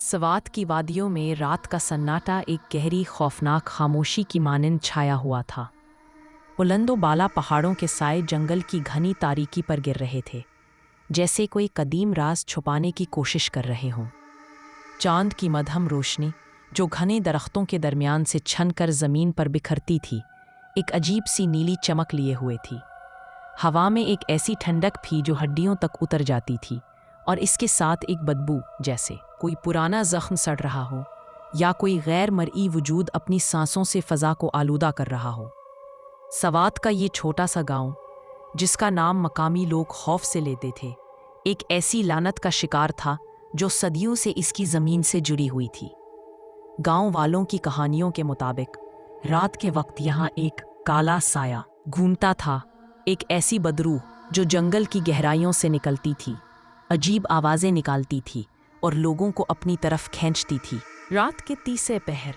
सवात की वादियों में रात का सन्नाटा एक गहरी खौफनाक खामोशी की मानंद छाया हुआ था। बुलंदो बाला पहाड़ों के साए जंगल की घनी तारीकी पर गिर रहे थे, जैसे कोई कदीम राज छुपाने की कोशिश कर रहे हों। चांद की मध्यम रोशनी, जो घने दरख्तों के दरमियान से छनकर ज़मीन पर बिखरती थी, एक अजीब सी नीली चमक लिए हुए थी। हवा में एक ऐसी ठंडक थी जो हड्डियों तक उतर जाती थी, और इसके साथ एक बदबू, जैसे कोई पुराना जख्म सड़ रहा हो या कोई गैर मरई वजूद अपनी सांसों से फ़ज़ा को आलूदा कर रहा हो। सवात का ये छोटा सा गांव, जिसका नाम मकामी लोग खौफ से लेते थे, एक ऐसी लानत का शिकार था जो सदियों से इसकी ज़मीन से जुड़ी हुई थी। गांव वालों की कहानियों के मुताबिक रात के वक्त यहाँ एक काला साया घूमता था, एक ऐसी बदरू जो जंगल की गहराइयों से निकलती थी, अजीब आवाज़ें निकालती थी और लोगों को अपनी तरफ खींचती थी। रात के तीसरे पहर,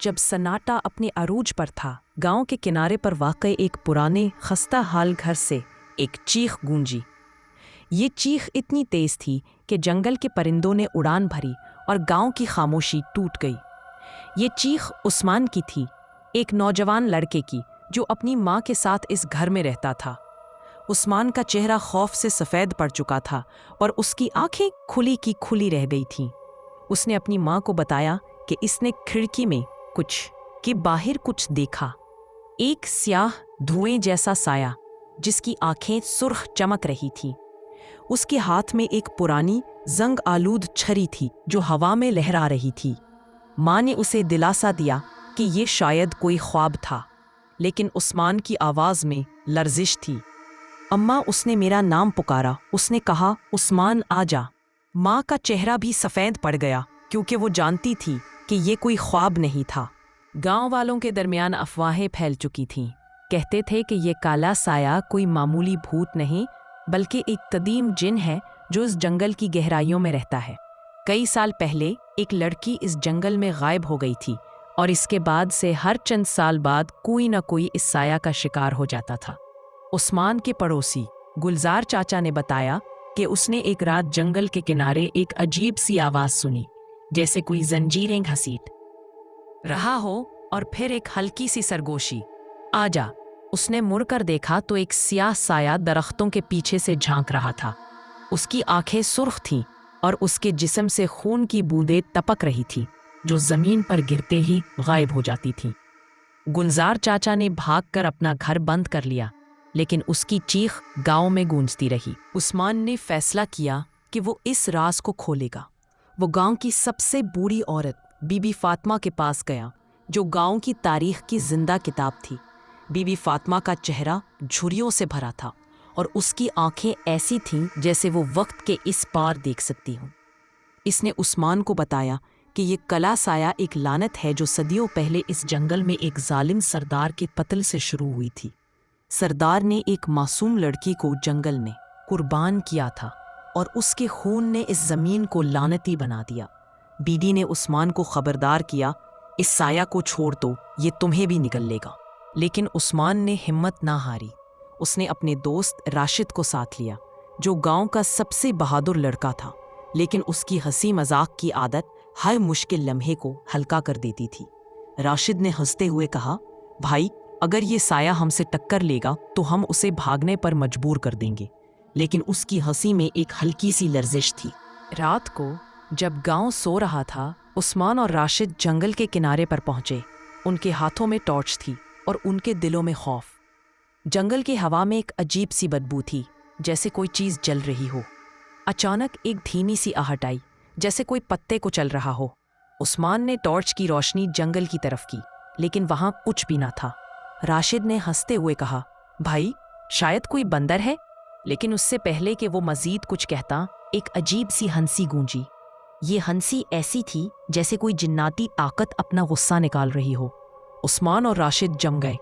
जब सन्नाटा अपने अरूज पर था, गांव के किनारे पर वाक़ई एक पुराने खस्ता हाल घर से एक चीख गूंजी। ये चीख इतनी तेज़ थी कि जंगल के परिंदों ने उड़ान भरी और गांव की खामोशी टूट गई। ये चीख उस्मान की थी, एक नौजवान लड़के की जो अपनी माँ के साथ इस घर में रहता था। उस्मान का चेहरा खौफ से सफ़ेद पड़ चुका था और उसकी आंखें खुली की खुली रह गई थीं। उसने अपनी माँ को बताया कि इसने खिड़की में बाहर कुछ देखा, एक स्याह धुएं जैसा साया जिसकी आंखें सुर्ख चमक रही थीं। उसके हाथ में एक पुरानी जंग आलूद छरी थी जो हवा में लहरा रही थी। माँ ने उसे दिलासा दिया कि ये शायद कोई ख्वाब था, लेकिन उस्मान की आवाज़ में लर्जिश थी। अम्मा, उसने मेरा नाम पुकारा, उसने कहा, उस्मान आ जा। माँ का चेहरा भी सफ़ेद पड़ गया, क्योंकि वो जानती थी कि ये कोई ख्वाब नहीं था। गांव वालों के दरमियान अफवाहें फैल चुकी थीं। कहते थे कि ये काला साया कोई मामूली भूत नहीं, बल्कि एक कदीम जिन है जो इस जंगल की गहराइयों में रहता है। कई साल पहले एक लड़की इस जंगल में गायब हो गई थी, और इसके बाद से हर चंद साल बाद कोई न कोई इस साया का शिकार हो जाता था। उस्मान के पड़ोसी गुलजार चाचा ने बताया कि उसने एक रात जंगल के किनारे एक अजीब सी आवाज़ सुनी, जैसे कोई जंजीरें घसीट रहा हो, और फिर एक हल्की सी सरगोशी, आजा। उसने मुड़कर देखा तो एक स्याह साया दरख्तों के पीछे से झांक रहा था। उसकी आंखें सुर्ख थीं और उसके जिस्म से खून की बूंदें टपक रही थी, जो ज़मीन पर गिरते ही गायब हो जाती थीं। गुलजार चाचा ने भागकर अपना घर बंद कर लिया, लेकिन उसकी चीख गांव में गूंजती रही। उस्मान ने फैसला किया कि वो इस राज को खोलेगा। वो गांव की सबसे बूढ़ी औरत बीबी फातिमा के पास गया, जो गांव की तारीख की जिंदा किताब थी। बीबी फातिमा का चेहरा झुर्रियों से भरा था और उसकी आंखें ऐसी थीं जैसे वो वक्त के इस पार देख सकती हों। इसने उस्मान को बताया कि ये कला साया एक लानत है जो सदियों पहले इस जंगल में एक जालिम सरदार के कत्ल से शुरू हुई थी। सरदार ने एक मासूम लड़की को जंगल में कुर्बान किया था और उसके खून ने इस ज़मीन को लानती बना दिया। बीडी ने उस्मान को खबरदार किया, इस साया को छोड़ दो, ये तुम्हें भी निगल लेगा। लेकिन उस्मान ने हिम्मत ना हारी। उसने अपने दोस्त राशिद को साथ लिया, जो गांव का सबसे बहादुर लड़का था, लेकिन उसकी हंसी मजाक की आदत हर मुश्किल लम्हे को हल्का कर देती थी। राशिद ने हंसते हुए कहा, भाई, अगर ये साया हमसे टक्कर लेगा तो हम उसे भागने पर मजबूर कर देंगे। लेकिन उसकी हंसी में एक हल्की सी लर्जिश थी। रात को जब गांव सो रहा था, उस्मान और राशिद जंगल के किनारे पर पहुंचे। उनके हाथों में टॉर्च थी और उनके दिलों में खौफ। जंगल की हवा में एक अजीब सी बदबू थी, जैसे कोई चीज़ जल रही हो। अचानक एक धीमी सी आहट आई, जैसे कोई पत्ते को चल रहा हो। उस्मान ने टॉर्च की रोशनी जंगल की तरफ की, लेकिन वहां कुछ भी ना था। राशिद ने हंसते हुए कहा, भाई, शायद कोई बंदर है। लेकिन उससे पहले कि वो मजीद कुछ कहता, एक अजीब सी हंसी गूंजी। ये हंसी ऐसी थी जैसे कोई जिन्नाती ताकत अपना गुस्सा निकाल रही हो। उस्मान और राशिद जम गए।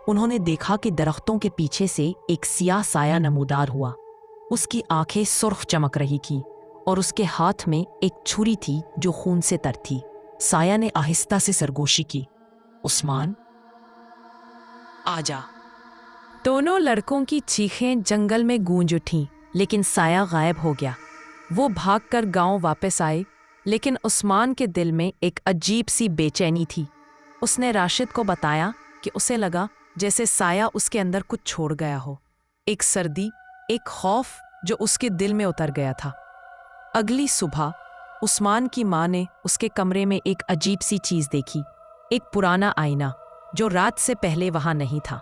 उन्होंने देखा कि दरख्तों के पीछे से एक सियाह साया नमूदार हुआ। उसकी आंखें सुर्ख चमक रही थी और उसके हाथ में एक छुरी थी जो खून से तर थी। साया ने आहिस्ता से सरगोशी की, उस्मान, आजा। दोनों लड़कों की चीखें जंगल में गूंज उठीं, लेकिन साया गायब हो गया। वो भागकर गांव वापस आए, लेकिन उस्मान के दिल में एक अजीब सी बेचैनी थी। उसने राशिद को बताया कि उसे लगा जैसे साया उसके अंदर कुछ छोड़ गया हो, एक सर्दी, एक खौफ जो उसके दिल में उतर गया था। अगली सुबह उस्मान की माँ ने उसके कमरे में एक अजीब सी चीज़ देखी, एक पुराना आईना जो रात से पहले वहाँ नहीं था।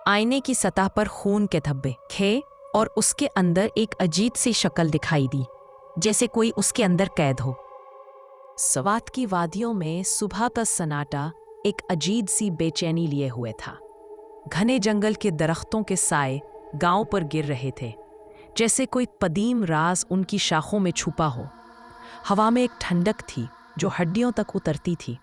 आईने की सतह पर खून के धब्बे थे और उसके अंदर एक अजीब सी शक्ल दिखाई दी, जैसे कोई उसके अंदर कैद हो। सवात की वादियों में सुबह का सन्नाटा एक अजीब सी बेचैनी लिए हुए था। घने जंगल के दरख्तों के साए गांव पर गिर रहे थे, जैसे कोई कदीम राज उनकी शाखों में छुपा हो। हवा में एक ठंडक थी जो हड्डियों तक उतरती थी,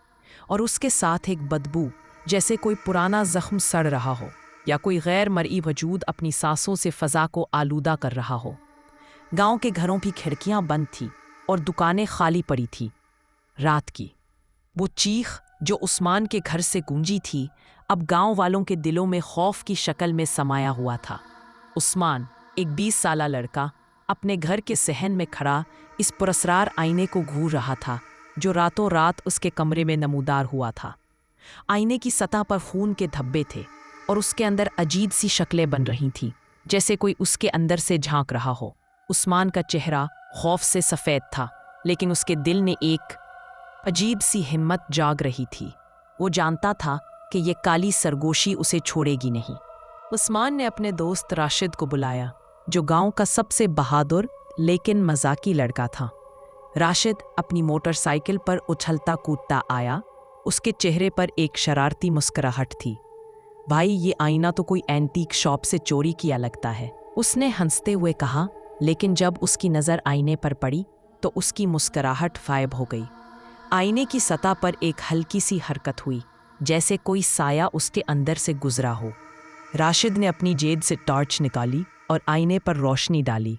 और उसके साथ एक बदबू, जैसे कोई पुराना जख्म सड़ रहा हो या कोई गैर मरई वजूद अपनी सांसों से फ़ज़ा को आलूदा कर रहा हो। गांव के घरों की खिड़कियां बंद थीं और दुकानें खाली पड़ी थीं। रात की वो चीख जो उस्मान के घर से गूंजी थी, अब गांव वालों के दिलों में खौफ की शक्ल में समाया हुआ था। उस्मान, एक 20 साला लड़का, अपने घर के सहन में खड़ा इस पुरस्रार आईने को घूर रहा था जो रातों रात उसके कमरे में नमूदार हुआ था। आईने की सतह पर खून के धब्बे थे और उसके अंदर अजीब सी शक्लें बन रही थीं, जैसे कोई उसके अंदर से झांक रहा हो। उस्मान का चेहरा खौफ से सफ़ेद था, लेकिन उसके दिल ने एक अजीब सी हिम्मत जाग रही थी। वो जानता था कि ये काली सरगोशी उसे छोड़ेगी नहीं। उस्मान ने अपने दोस्त राशिद को बुलाया, जो गांव का सबसे बहादुर लेकिन मजाकी लड़का था। राशिद अपनी मोटरसाइकिल पर उछलता कूदता आया। उसके चेहरे पर एक शरारती मुस्कुराहट थी। भाई, ये आईना तो कोई एंटीक शॉप से चोरी किया लगता है, उसने हंसते हुए कहा। लेकिन जब उसकी नज़र आईने पर पड़ी तो उसकी मुस्कुराहट गायब हो गई। आईने की सतह पर एक हल्की सी हरकत हुई, जैसे कोई साया उसके अंदर से गुजरा हो। राशिद ने अपनी जेब से टॉर्च निकाली और आईने पर रोशनी डाली,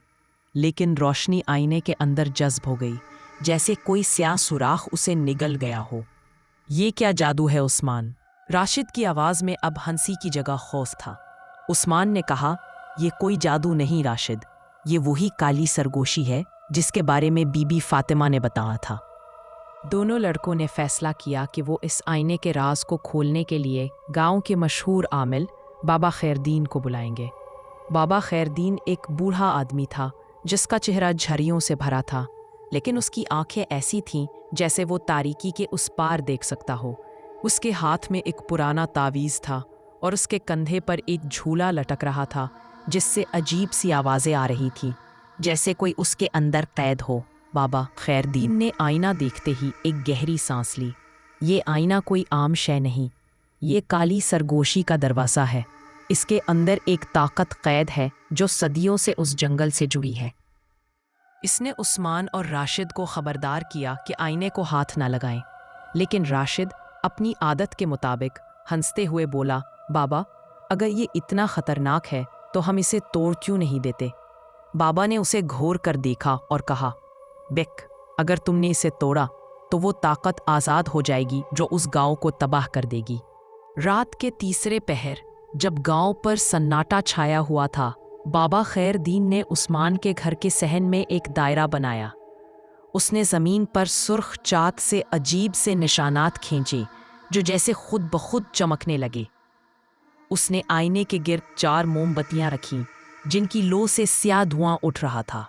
लेकिन रोशनी आईने के अंदर जज्ब हो गई, जैसे कोई स्याह सुराख उसे निगल गया हो। ये क्या जादू है उस्मान? राशिद की आवाज़ में अब हंसी की जगह खौफ था। उस्मान ने कहा, ये कोई जादू नहीं राशिद, ये वही काली सरगोशी है जिसके बारे में बीबी फातिमा ने बताया था। दोनों लड़कों ने फैसला किया कि वो इस आईने के राज को खोलने के लिए गांव के मशहूर आमिल बाबा खैरदीन को बुलाएंगे। बाबा खैरदीन एक बूढ़ा आदमी था जिसका चेहरा झरियों से भरा था, लेकिन उसकी आंखें ऐसी थीं जैसे वो तारीकी के उस पार देख सकता हो। उसके हाथ में एक पुराना तावीज़ था और उसके कंधे पर एक झूला लटक रहा था जिससे अजीब सी आवाज़ें आ रही थीं, जैसे कोई उसके अंदर कैद हो। बाबा खैरदीन ने आईना देखते ही एक गहरी सांस ली। ये आईना कोई आम शय नहीं, ये काली सरगोशी का दरवाज़ा है। इसके अंदर एक ताकत कैद है जो सदियों से उस जंगल से जुड़ी है। इसने उस्मान और राशिद को खबरदार किया कि आईने को हाथ ना लगाएं, लेकिन राशिद अपनी आदत के मुताबिक हंसते हुए बोला, बाबा, अगर ये इतना ख़तरनाक है तो हम इसे तोड़ क्यों नहीं देते? बाबा ने उसे घोर कर देखा और कहा, बेक, अगर तुमने इसे तोड़ा तो वो ताकत आज़ाद हो जाएगी जो उस गांव को तबाह कर देगी। रात के तीसरे पहर जब गांव पर सन्नाटा छाया हुआ था, बाबा खैरदीन ने उस्मान के घर के सहन में एक दायरा बनाया। उसने ज़मीन पर सुर्ख चाक से अजीब से निशानात खींचे जो जैसे खुद ब खुद चमकने लगे। उसने आईने के गिर्द 4 मोमबत्तियां रखीं जिनकी लो से स्याह धुआं उठ रहा था।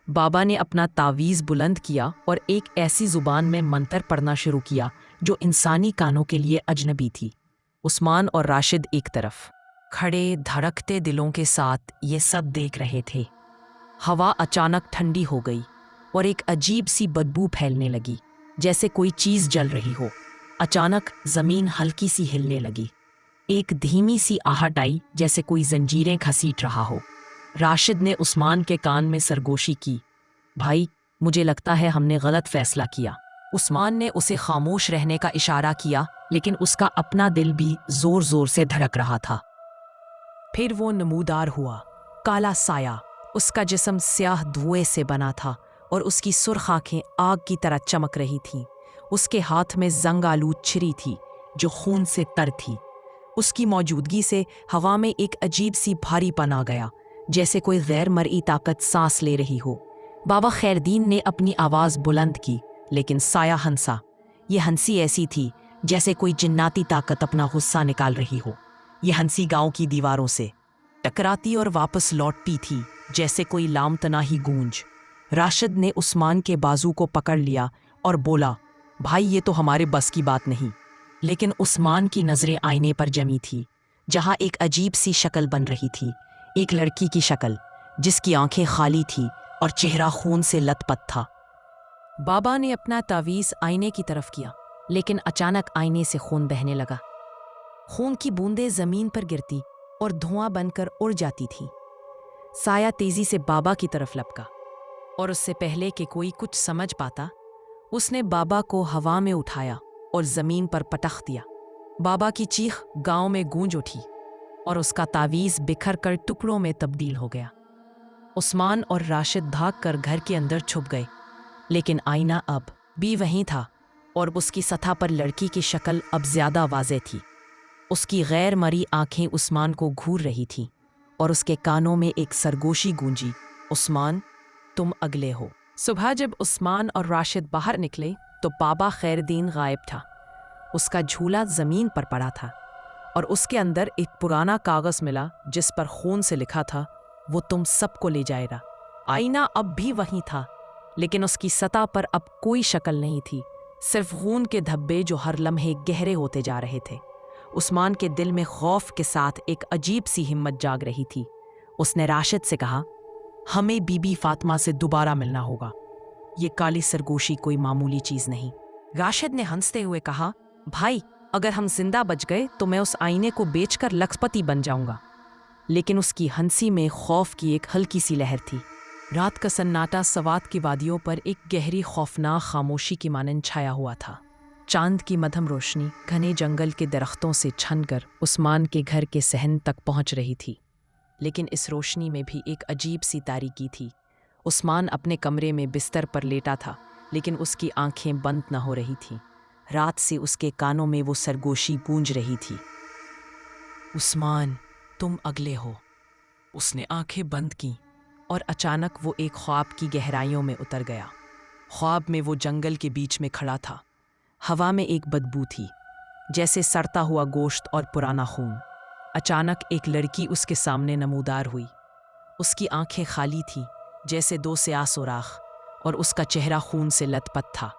बाबा ने अपना तावीज़ बुलंद किया और एक ऐसी ज़ुबान में मंतर पढ़ना शुरू किया जो इंसानी कानों के लिए अजनबी थी। उस्मान और राशिद एक तरफ खड़े धड़कते दिलों के साथ ये सब देख रहे थे। हवा अचानक ठंडी हो गई और एक अजीब सी बदबू फैलने लगी, जैसे कोई चीज़ जल रही हो। अचानक ज़मीन हल्की सी हिलने लगी। एक धीमी सी आहट आई, जैसे कोई जंजीरें घसीट रहा हो। राशिद ने उस्मान के कान में सरगोशी की, भाई, मुझे लगता है हमने गलत फैसला किया। उस्मान ने उसे खामोश रहने का इशारा किया, लेकिन उसका अपना दिल भी जोर जोर से धड़क रहा था। फिर वो नमूदार हुआ, काला साया। उसका जिस्म स्याह धुएं से बना था और उसकी सुर्ख आंखें आग की तरह चमक रही थीं। उसके हाथ में जंग आलूद छिरी थी जो खून से तर थी। उसकी मौजूदगी से हवा में एक अजीब सी भारीपन आ गया, जैसे कोई गैर मरई ताकत सांस ले रही हो। बाबा खैरदीन ने अपनी आवाज़ बुलंद की, लेकिन साया हंसा। ये हंसी ऐसी थी जैसे कोई जिन्नाती ताकत अपना गुस्सा निकाल रही हो। ये हंसी गांव की दीवारों से टकराती और वापस लौटती थी जैसे कोई लामतनाही गूंज। राशिद ने उस्मान के बाजू को पकड़ लिया और बोला, भाई ये तो हमारे बस की बात नहीं। लेकिन उस्मान की नजरें आईने पर जमी थी, जहां एक अजीब सी शक्ल बन रही थी, एक लड़की की शक्ल जिसकी आंखें खाली थी और चेहरा खून से लथपथ था। बाबा ने अपना तावीज़ आईने की तरफ किया, लेकिन अचानक आईने से खून बहने लगा। खून की बूंदें जमीन पर गिरती और धुआं बनकर उड़ जाती थी। साया तेजी से बाबा की तरफ लपका और उससे पहले कि कोई कुछ समझ पाता, उसने बाबा को हवा में उठाया और जमीन पर पटख दिया। बाबा की चीख गांव में गूंज उठी और उसका तावीज़ बिखर कर टुकड़ों में तब्दील हो गया। उस्मान और राशिद भागकर घर के अंदर छुप गए, लेकिन आईना अब भी वहीं था और उसकी सतह पर लड़की की शक्ल अब ज्यादा वाज़ेह थी। उसकी गैर मरी आंखें उस्मान को घूर रही थीं और उसके कानों में एक सरगोशी गूंजी, उस्मान तुम अगले हो। सुबह जब उस्मान और राशिद बाहर निकले तो बाबा खैरदीन गायब था। उसका झूला जमीन पर पड़ा था और उसके अंदर एक पुराना कागज मिला जिस पर खून से लिखा था, वो तुम सबको ले जाएगा। आईना अब भी वहीं था, लेकिन उसकी सतह पर अब कोई शक्ल नहीं थी, सिर्फ खून के धब्बे जो हर लम्हे गहरे होते जा रहे थे। उस्मान के दिल में खौफ के साथ एक अजीब सी हिम्मत जाग रही थी। उसने राशिद से कहा, हमें बीबी फातिमा से दोबारा मिलना होगा। ये काली सरगोशी कोई मामूली चीज नहीं। राशिद ने हंसते हुए कहा, भाई अगर हम जिंदा बच गए तो मैं उस आईने को बेचकर लखपति बन जाऊंगा। लेकिन उसकी हंसी में खौफ की एक हल्की सी लहर थी। रात का सन्नाटा सवात की वादियों पर एक गहरी खौफनाक खामोशी की मानंद छाया हुआ था। चांद की मध्यम रोशनी घने जंगल के दरख्तों से छनकर उस्मान के घर के सहन तक पहुंच रही थी, लेकिन इस रोशनी में भी एक अजीब सी तारीकी थी। उस्मान अपने कमरे में बिस्तर पर लेटा था, लेकिन उसकी आंखें बंद न हो रही थीं। रात से उसके कानों में वो सरगोशी गूंज रही थी, उस्मान तुम अगले हो। उसने आंखें बंद की और अचानक वो एक ख्वाब की गहराइयों में उतर गया। ख्वाब में वो जंगल के बीच में खड़ा था। हवा में एक बदबू थी, जैसे सड़ता हुआ गोश्त और पुराना खून। अचानक एक लड़की उसके सामने नमूदार हुई। उसकी आंखें खाली थीं, जैसे दो स्याह सुराख, और उसका चेहरा खून से लथपथ था।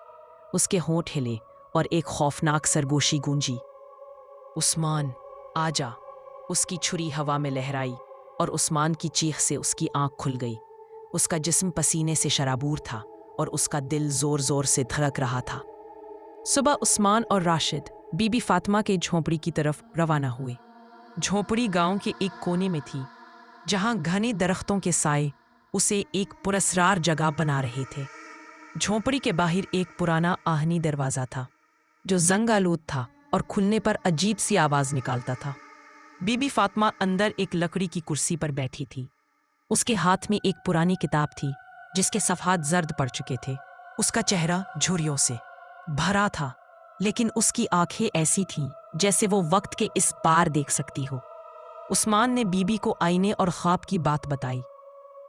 उसके होंठ हिले और एक खौफनाक सरगोशी गूंजी, उस्मान आजा। उसकी छुरी हवा में लहराई और उस्मान की चीख से उसकी आंख खुल गई। उसका जिस्म पसीने से शराबूर था और उसका दिल जोर जोर से धड़क रहा था। सुबह उस्मान और राशिद बीबी फातिमा के झोंपड़ी की तरफ रवाना हुए। झोंपड़ी गांव के एक कोने में थी, जहां घने दरख्तों के साए उसे एक पुरस्रार जगह बना रहे थे। झोंपड़ी के बाहर एक पुराना आहनी दरवाजा था, जो जंग-आलूद था और खुलने पर अजीब सी आवाज निकालता था। बीबी फातिमा अंदर एक लकड़ी की कुर्सी पर बैठी थी। उसके हाथ में एक पुरानी किताब थी, जिसके सफ़हात जर्द पड़ चुके थे। उसका चेहरा झुर्रियों से भरा था, लेकिन उसकी आंखें ऐसी थीं जैसे वो वक्त के इस पार देख सकती हो। उस्मान ने बीबी को आईने और ख्वाब की बात बताई।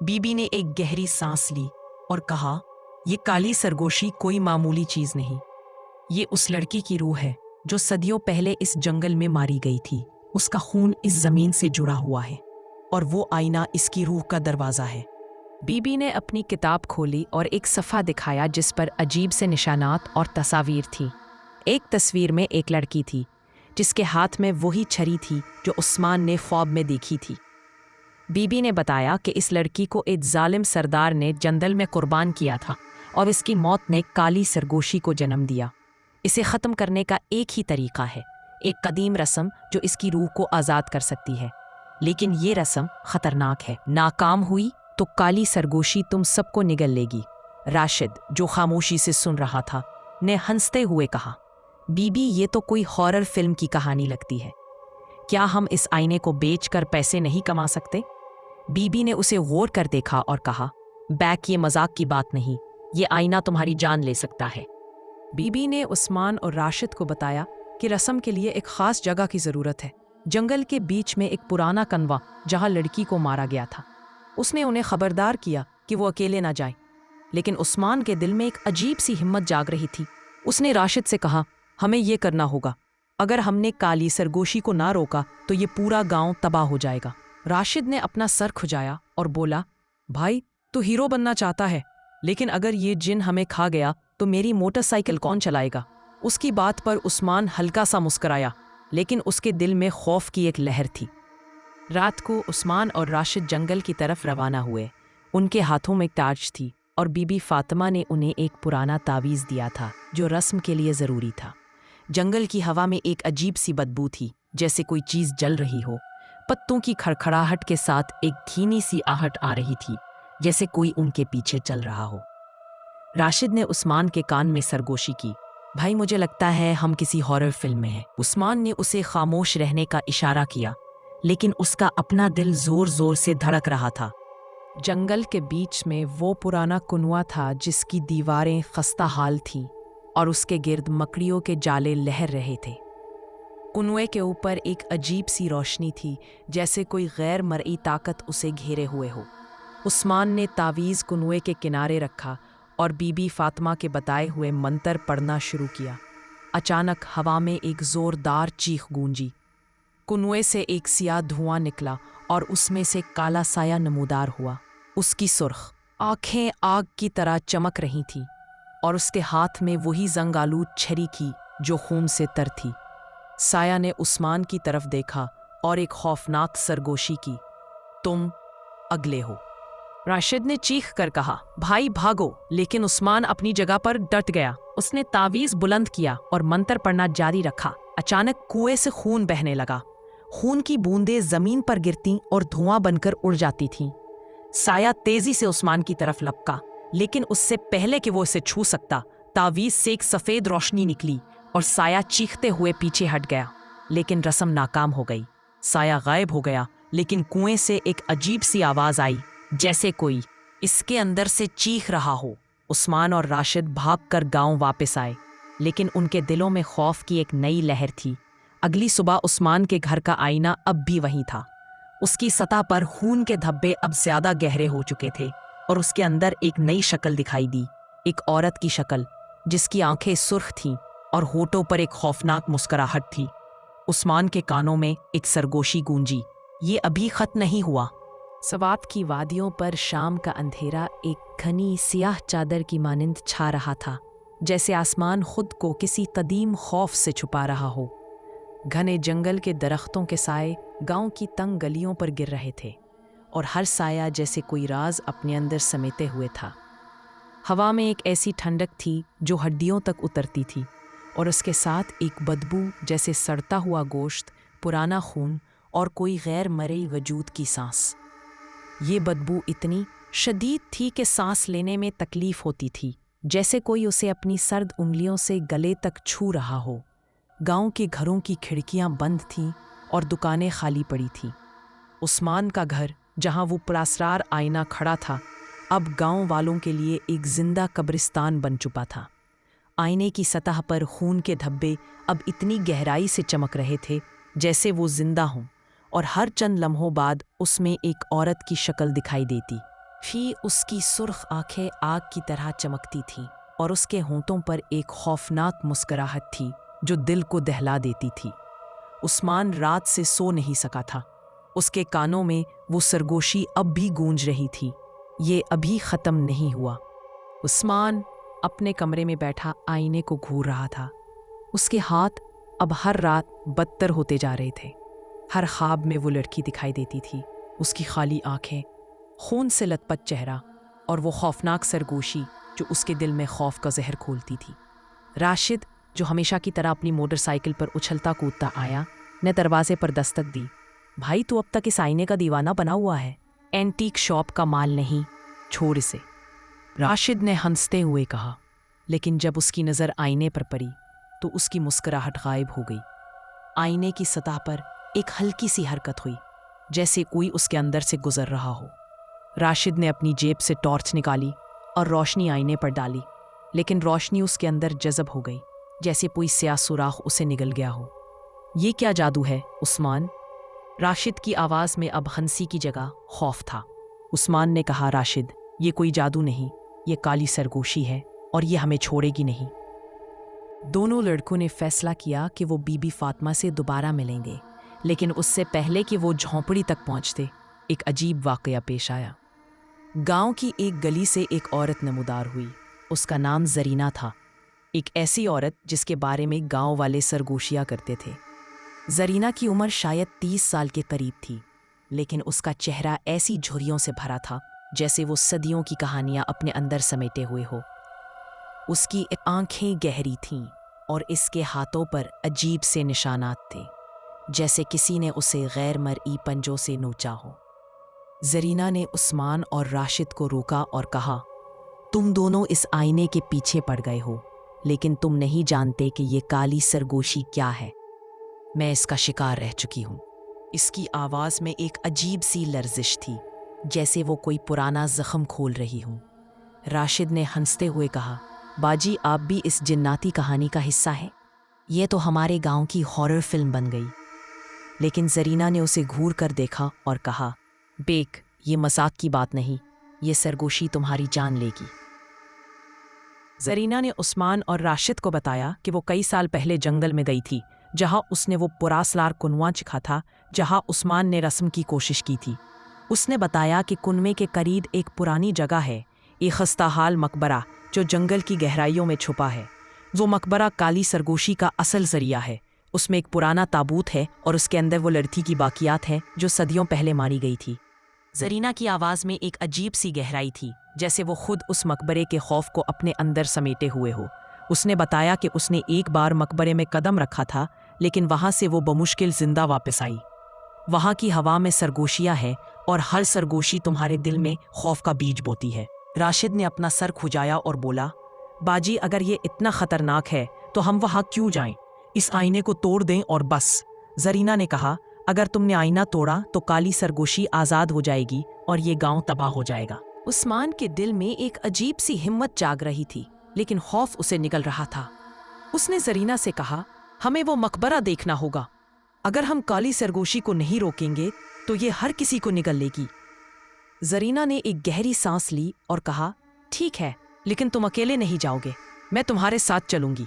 बीबी ने एक गहरी सांस ली और कहा, ये काली सरगोशी कोई मामूली चीज नहीं। ये उस लड़की की रूह है जो सदियों पहले इस जंगल में मारी गई थी। उसका खून इस जमीन से जुड़ा हुआ है और वो आईना इसकी रूह का दरवाजा है। बीबी ने अपनी किताब खोली और एक सफ़ा दिखाया जिस पर अजीब से निशानात और तस्वीर थी। एक तस्वीर में एक लड़की थी जिसके हाथ में वही छड़ी थी जो उस्मान ने ख्वाब में देखी थी। बीबी ने बताया कि इस लड़की को एक जालिम सरदार ने जंगल में कुर्बान किया था और इसकी मौत ने काली सरगोशी को जन्म दिया। इसे ख़त्म करने का एक ही तरीका है, एक कदीम रस्म जो इसकी रूह को आज़ाद कर सकती है। लेकिन ये रस्म ख़तरनाक है। नाकाम हुई तो काली सरगोशी तुम सबको निगल लेगी। राशिद, जो खामोशी से सुन रहा था, ने हंसते हुए कहा, बीबी ये तो कोई हॉरर फिल्म की कहानी लगती है। क्या हम इस आईने को बेचकर पैसे नहीं कमा सकते? बीबी ने उसे गौर कर देखा और कहा, बैक ये मजाक की बात नहीं, ये आईना तुम्हारी जान ले सकता है। बीबी ने उस्मान और राशिद को बताया कि रस्म के लिए एक खास जगह की ज़रूरत है, जंगल के बीच में एक पुराना कनवा जहां लड़की को मारा गया था। उसने उन्हें खबरदार किया कि वो अकेले ना जाए, لیکن عثمان کے دل میں ایک عجیب سی ہمت جاگ رہی تھی۔ اس نے راشد سے کہا، ہمیں یہ کرنا ہوگا، اگر ہم نے کالی سرگوشی کو نہ روکا تو یہ پورا گاؤں تباہ ہو جائے گا۔ راشد نے اپنا سر کھجایا اور بولا، بھائی تو ہیرو بننا چاہتا ہے، لیکن اگر یہ جن ہمیں کھا گیا تو میری موٹر سائیکل کون چلائے گا؟ اس کی بات پر عثمان ہلکا سا مسکرایا، لیکن اس کے دل میں خوف کی ایک لہر تھی۔ رات کو عثمان اور راشد جنگل کی طرف روانہ ہوئے۔ ان کے ہاتھوں میں ٹارچ تھی اور بی بی فاطمہ نے انہیں ایک پرانا تعویذ دیا تھا جو رسم کے لیے ضروری تھا۔ جنگل کی ہوا میں ایک عجیب سی بدبو تھی، جیسے کوئی چیز جل رہی ہو۔ پتوں کی کھڑکھڑاہٹ کے ساتھ ایک دھیمی سی آہٹ آ رہی تھی، جیسے کوئی ان کے پیچھے چل رہا ہو۔ راشد نے عثمان کے کان میں سرگوشی کی، بھائی مجھے لگتا ہے ہم کسی ہارر فلم میں ہیں۔ عثمان نے اسے خاموش رہنے کا اشارہ کیا، لیکن اس کا اپنا دل زور زور سے دھڑک رہا تھا۔ جنگل کے بیچ میں وہ پرانا کنواں تھا جس کی دیواریں خستہ حال تھیں اور اس کے گرد مکڑیوں کے جالے لہر رہے تھے۔ کنویں کے اوپر ایک عجیب سی روشنی تھی، جیسے کوئی غیر مرئی طاقت اسے گھیرے ہوئے ہو۔ عثمان نے تعویذ کنویں کے کنارے رکھا اور بی بی فاطمہ کے بتائے ہوئے منتر پڑھنا شروع کیا۔ اچانک ہوا میں ایک زوردار چیخ گونجی۔ کنویں سے ایک سیاہ دھواں نکلا اور اس میں سے کالا سایہ نمودار ہوا۔ اس کی سرخ آنکھیں آگ کی طرح چمک رہی تھیں اور اس کے ہاتھ میں وہی زنگ آلود چھری تھی جو خون سے تر تھی۔ سایہ نے عثمان کی طرف دیکھا اور ایک خوفناک سرگوشی کی، تم اگلے ہو۔ راشد نے چیخ کر کہا، بھائی بھاگو، لیکن عثمان اپنی جگہ پر ڈٹ گیا۔ اس نے تعویذ بلند کیا اور منتر پڑھنا جاری رکھا۔ اچانک کنویں سے خون بہنے لگا۔ خون کی بوندیں زمین پر گرتیں اور دھواں بن کر اڑ جاتی تھیں۔ سایہ تیزی سے عثمان کی طرف لپکا، لیکن اس سے پہلے کہ وہ اسے چھو سکتا، تعویذ سے ایک سفید روشنی نکلی اور سایہ چیختے ہوئے پیچھے ہٹ گیا۔ لیکن رسم ناکام ہو گئی۔ سایہ غائب ہو گیا، لیکن کنویں سے ایک عجیب سی آواز آئی، جیسے کوئی اس کے اندر سے چیخ رہا ہو۔ عثمان اور راشد بھاگ کر گاؤں واپس آئے، لیکن ان کے دلوں میں خوف کی ایک نئی لہر تھی۔ اگلی صبح عثمان کے گھر کا آئینہ اب بھی وہیں تھا۔ اس کی سطح پر خون کے دھبے اب زیادہ گہرے ہو چکے تھے اور اس کے اندر ایک نئی شکل دکھائی دی، ایک عورت کی شکل جس کی آنکھیں سرخ تھیں اور ہونٹوں پر ایک خوفناک مسکراہٹ تھی۔ عثمان کے کانوں میں ایک سرگوشی گونجی، یہ ابھی ختم نہیں ہوا۔ سوات کی وادیوں پر شام کا اندھیرا ایک گھنی سیاہ چادر کی مانند چھا رہا تھا، جیسے آسمان خود کو کسی قدیم خوف سے چھپا رہا ہو۔ گھنے جنگل کے درختوں کے سائے گاؤں کی تنگ گلیوں پر گر رہے تھے اور ہر سایہ جیسے کوئی راز اپنے اندر سمیٹے ہوئے تھا۔ ہوا میں ایک ایسی ٹھنڈک تھی جو ہڈیوں تک اترتی تھی، اور اس کے ساتھ ایک بدبو جیسے سڑتا ہوا گوشت، پرانا خون اور کوئی غیر مرئی وجود کی سانس۔ یہ بدبو اتنی شدید تھی کہ سانس لینے میں تکلیف ہوتی تھی، جیسے کوئی اسے اپنی سرد انگلیوں سے گلے تک چھو رہا ہو۔ گاؤں کے گھروں کی کھڑکیاں بند تھیں اور دکانیں خالی پڑی تھیں۔ عثمان کا گھر، جہاں وہ پراسرار آئینہ کھڑا تھا، اب گاؤں والوں کے لیے ایک زندہ قبرستان بن چکا تھا۔ آئینے کی سطح پر خون کے دھبے اب اتنی گہرائی سے چمک رہے تھے جیسے وہ زندہ ہوں، اور ہر چند لمحوں بعد اس میں ایک عورت کی شکل دکھائی دیتی۔ اس کی سرخ آنکھیں آگ کی طرح چمکتی تھیں اور اس کے ہونٹوں پر ایک خوفناک مسکراہٹ تھی جو دل کو دہلا دیتی تھی۔ عثمان رات سے سو نہیں سکا تھا۔ اس کے کانوں میں وہ سرگوشی اب بھی گونج رہی تھی، یہ ابھی ختم نہیں ہوا۔ عثمان اپنے کمرے میں بیٹھا آئینے کو گھور رہا تھا۔ اس کے ہاتھ اب ہر رات بدتر ہوتے جا رہے تھے۔ ہر خواب میں وہ لڑکی دکھائی دیتی تھی، اس کی خالی آنکھیں، خون سے لت پت چہرہ اور وہ خوفناک سرگوشی جو اس کے دل میں خوف کا زہر کھولتی تھی۔ راشد، جو ہمیشہ کی طرح اپنی موٹر سائیکل پر اچھلتا کودتا آیا، نے دروازے پر دستک دی۔ بھائی تو اب تک اس آئینے کا دیوانہ بنا ہوا ہے، اینٹیک شاپ کا مال نہیں، چھوڑ اسے، راشد نے ہنستے ہوئے کہا۔ لیکن جب اس کی نظر آئینے پر پڑی تو اس کی مسکراہٹ غائب ہو گئی۔ آئینے کی سطح پر ایک ہلکی سی حرکت ہوئی، جیسے کوئی اس کے اندر سے گزر رہا ہو۔ راشد نے اپنی جیب سے ٹارچ نکالی اور روشنی آئینے پر ڈالی، لیکن روشنی اس کے اندر جذب ہو گئی، جیسے کوئی سیاہ سوراخ اسے نگل گیا ہو۔ یہ کیا جادو ہے عثمان؟ راشد کی آواز میں اب ہنسی کی جگہ خوف تھا۔ عثمان نے کہا، راشد، یہ کوئی جادو نہیں، یہ کالی سرگوشی ہے اور یہ ہمیں چھوڑے گی نہیں۔ دونوں لڑکوں نے فیصلہ کیا کہ وہ بی بی فاطمہ سے دوبارہ ملیں گے، لیکن اس سے پہلے کہ وہ جھونپڑی تک پہنچتے ایک عجیب واقعہ پیش آیا۔ گاؤں کی ایک گلی سے ایک عورت نمودار ہوئی۔ اس کا نام زرینہ تھا، ایک ایسی عورت جس کے بارے میں گاؤں والے سرگوشیاں کرتے تھے۔ زرینہ کی عمر شاید 30 سال کے قریب تھی، لیکن اس کا چہرہ ایسی جھریوں سے بھرا تھا جیسے وہ صدیوں کی کہانیاں اپنے اندر سمیٹے ہوئے ہو۔ اس کی آنکھیں گہری تھیں اور اس کے ہاتھوں پر عجیب سے نشانات تھے، جیسے کسی نے اسے غیر مرئی پنجوں سے نوچا ہو۔ زرینہ نے عثمان اور راشد کو روکا اور کہا، تم دونوں اس آئینے کے پیچھے پڑ گئے ہو، لیکن تم نہیں جانتے کہ یہ کالی سرگوشی کیا ہے۔ میں اس کا شکار رہ چکی ہوں۔ اس کی آواز میں ایک عجیب سی لرزش تھی، جیسے وہ کوئی پرانا زخم کھول رہی ہوں۔ راشد نے ہنستے ہوئے کہا، باجی آپ بھی اس جناتی کہانی کا حصہ ہیں؟ یہ تو ہمارے گاؤں کی ہارر فلم بن گئی۔ لیکن زرینہ نے اسے گھور کر دیکھا اور کہا، بیک، یہ مذاق کی بات نہیں، یہ سرگوشی تمہاری جان لے گی۔ زرینہ نے عثمان اور راشد کو بتایا کہ وہ کئی سال پہلے جنگل میں گئی تھی، جہاں اس نے وہ پراسرار کنواں چکھا تھا جہاں عثمان نے رسم کی کوشش کی تھی۔ اس نے بتایا کہ کنویں کے قریب ایک پرانی جگہ ہے، ایک خستہ حال مقبرہ جو جنگل کی گہرائیوں میں چھپا ہے۔ وہ مقبرہ کالی سرگوشی کا اصل ذریعہ ہے۔ اس میں ایک پرانا تابوت ہے اور اس کے اندر وہ لڑکی کی باقیات ہیں جو صدیوں پہلے ماری گئی تھی۔ زرینہ کی آواز میں ایک عجیب سی گہرائی تھی، جیسے وہ خود اس مقبرے کے خوف کو اپنے اندر سمیٹے ہوئے ہو۔ اس نے بتایا کہ اس نے ایک بار مقبرے میں قدم رکھا تھا، لیکن وہاں سے وہ بمشکل زندہ واپس آئی۔ وہاں کی ہوا میں سرگوشیاں ہیں اور ہر سرگوشی تمہارے دل میں خوف کا بیج بوتی ہے۔ راشد نے اپنا سر کھجایا اور بولا، باجی اگر یہ اتنا خطرناک ہے تو ہم وہاں کیوں جائیں؟ اس آئینے کو توڑ دیں اور بس۔ زرینہ نے کہا، اگر تم نے آئینہ توڑا تو کالی سرگوشی آزاد ہو جائے گی اور یہ گاؤں تباہ ہو جائے گا۔ عثمان کے دل میں ایک عجیب سی ہمت جاگ رہی تھی، لیکن خوف اسے نگل رہا تھا۔ اس نے زرینہ سے کہا، ہمیں وہ مقبرہ دیکھنا ہوگا۔ اگر ہم کالی سرگوشی کو نہیں روکیں گے تو یہ ہر کسی کو نگل لے گی۔ زرینہ نے ایک گہری سانس لی اور کہا، ٹھیک ہے، لیکن تم اکیلے نہیں جاؤ گے، میں تمہارے ساتھ چلوں گی۔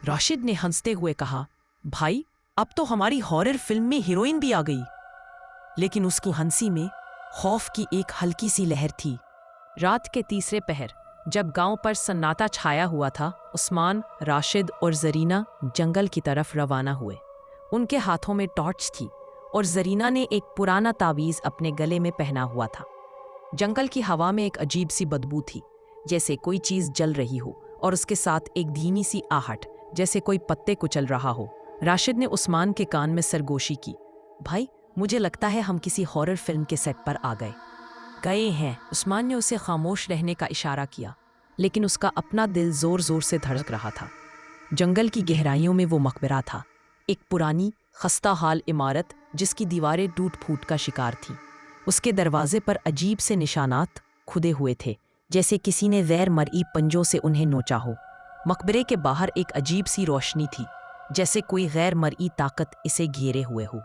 راشد نے ہنستے ہوئے کہا، بھائی اب تو ہماری ہارر فلم میں ہیروئن بھی آ گئی۔ لیکن اس کی ہنسی میں خوف کی ایک ہلکی سی لہر تھی۔ رات کے تیسرے پہر جب گاؤں پر سناٹا چھایا ہوا تھا، عثمان، راشد اور زرینہ جنگل کی طرف روانہ ہوئے۔ ان کے ہاتھوں میں ٹارچ تھی اور زرینہ نے ایک پرانا تعویذ اپنے گلے میں پہنا ہوا تھا۔ جنگل کی ہوا میں ایک عجیب سی بدبو تھی، جیسے کوئی چیز جل رہی ہو، اور اس کے ساتھ ایک دھیمی سی آہٹ، جیسے کوئی پتے کچل رہا ہو۔ راشد نے عثمان کے کان میں سرگوشی کی، بھائی مجھے لگتا ہے ہم کسی ہارر فلم کے سیٹ پر آ گئے ہیں۔ عثمان نے اسے خاموش رہنے کا اشارہ کیا، لیکن اس کا اپنا دل زور زور سے دھڑک رہا تھا۔ جنگل کی گہرائیوں میں وہ مقبرہ تھا، ایک پرانی خستہ حال عمارت جس کی دیواریں ٹوٹ پھوٹ کا شکار تھیں۔ اس کے دروازے پر عجیب سے نشانات کھدے ہوئے تھے، جیسے کسی نے غیر مرئی پنجوں سے انہیں نوچا ہو۔ مقبرے کے باہر ایک عجیب سی روشنی تھی، جیسے کوئی غیر مرئی طاقت اسے گھیرے ہوئے ہو۔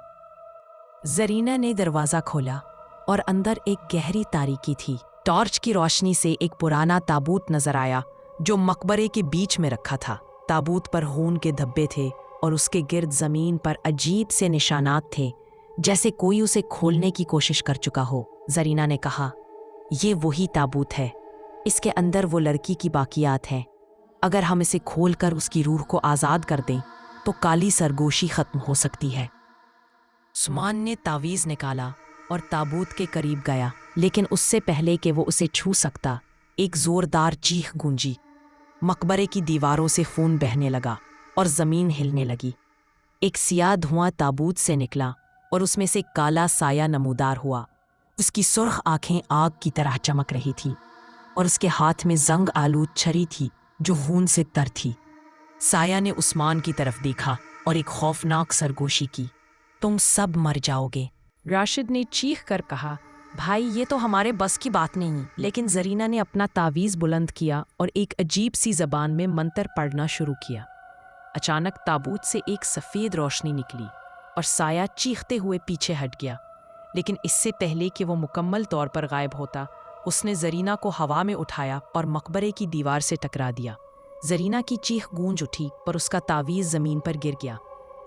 زرینہ نے دروازہ کھولا اور اندر ایک گہری تاریکی تھی۔ ٹارچ کی روشنی سے ایک پرانا تابوت نظر آیا جو مقبرے کے بیچ میں رکھا تھا۔ تابوت پر خون کے دھبے تھے اور اس کے گرد زمین پر عجیب سے نشانات تھے، جیسے کوئی اسے کھولنے کی کوشش کر چکا ہو۔ زرینہ نے کہا، یہ وہی تابوت ہے، اس کے اندر وہ لڑکی کی باقیات ہیں۔ اگر ہم اسے کھول کر اس کی روح کو آزاد کر دیں تو کالی سرگوشی ختم ہو سکتی ہے۔ عثمان نے تعویذ نکالا اور تابوت کے قریب گیا، لیکن اس سے پہلے کہ وہ اسے چھو سکتا، ایک زوردار چیخ گونجی۔ مقبرے کی دیواروں سے خون بہنے لگا اور زمین ہلنے لگی۔ ایک سیاہ دھواں تابوت سے نکلا اور اس میں سے کالا سایہ نمودار ہوا۔ اس کی سرخ آنکھیں آگ کی طرح چمک رہی تھی اور اس کے ہاتھ میں زنگ آلود چھری تھی جو خون سے تر تھی۔ سایہ نے عثمان کی طرف دیکھا اور ایک خوفناک سرگوشی کی، تم سب مر جاؤ گے۔ راشد نے چیخ کر کہا، بھائی یہ تو ہمارے بس کی بات نہیں۔ لیکن زرینہ نے اپنا تعویذ بلند کیا اور ایک عجیب سی زبان میں منتر پڑھنا شروع کیا۔ اچانک تابوت سے ایک سفید روشنی نکلی اور سایہ چیختے ہوئے پیچھے ہٹ گیا، لیکن اس سے پہلے کہ وہ مکمل طور پر غائب ہوتا، उसने जरीना को हवा में उठाया और मकबरे की दीवार से टकरा दिया। जरीना की चीख गूंज उठी, पर उसका तावीज़ ज़मीन पर गिर गया।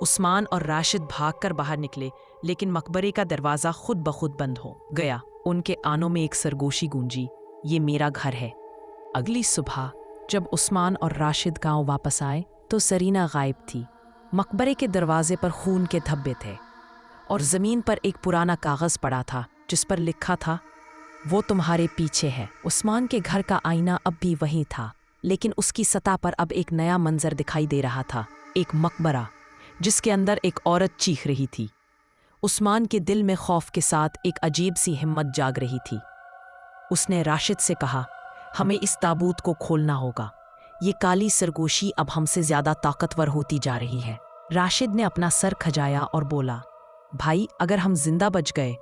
उस्मान और राशिद भागकर बाहर निकले, लेकिन मकबरे का दरवाज़ा खुद ब खुद बंद हो गया। उनके कानों में एक सरगोशी गूंजी, ये मेरा घर है। अगली सुबह जब उस्मान और राशिद गांव वापस आए तो जरीना गायब थी। मकबरे के दरवाजे पर खून के धब्बे थे और ज़मीन पर एक पुराना कागज़ पड़ा था जिस पर लिखा था, वो तुम्हारे पीछे है। उस्मान के घर का आईना अब भी वही था, लेकिन उसकी सतह पर अब एक नया मंजर दिखाई दे रहा था, एक मकबरा जिसके अंदर एक औरत चीख रही थी। उस्मान के दिल में खौफ के साथ एक अजीब सी हिम्मत जाग रही थी। उसने राशिद से कहा, हमें इस ताबूत को खोलना होगा। ये काली सरगोशी अब हमसे ज़्यादा ताकतवर होती जा रही है। राशिद ने अपना सर खजाया और बोला, भाई, अगर हम जिंदा बच गए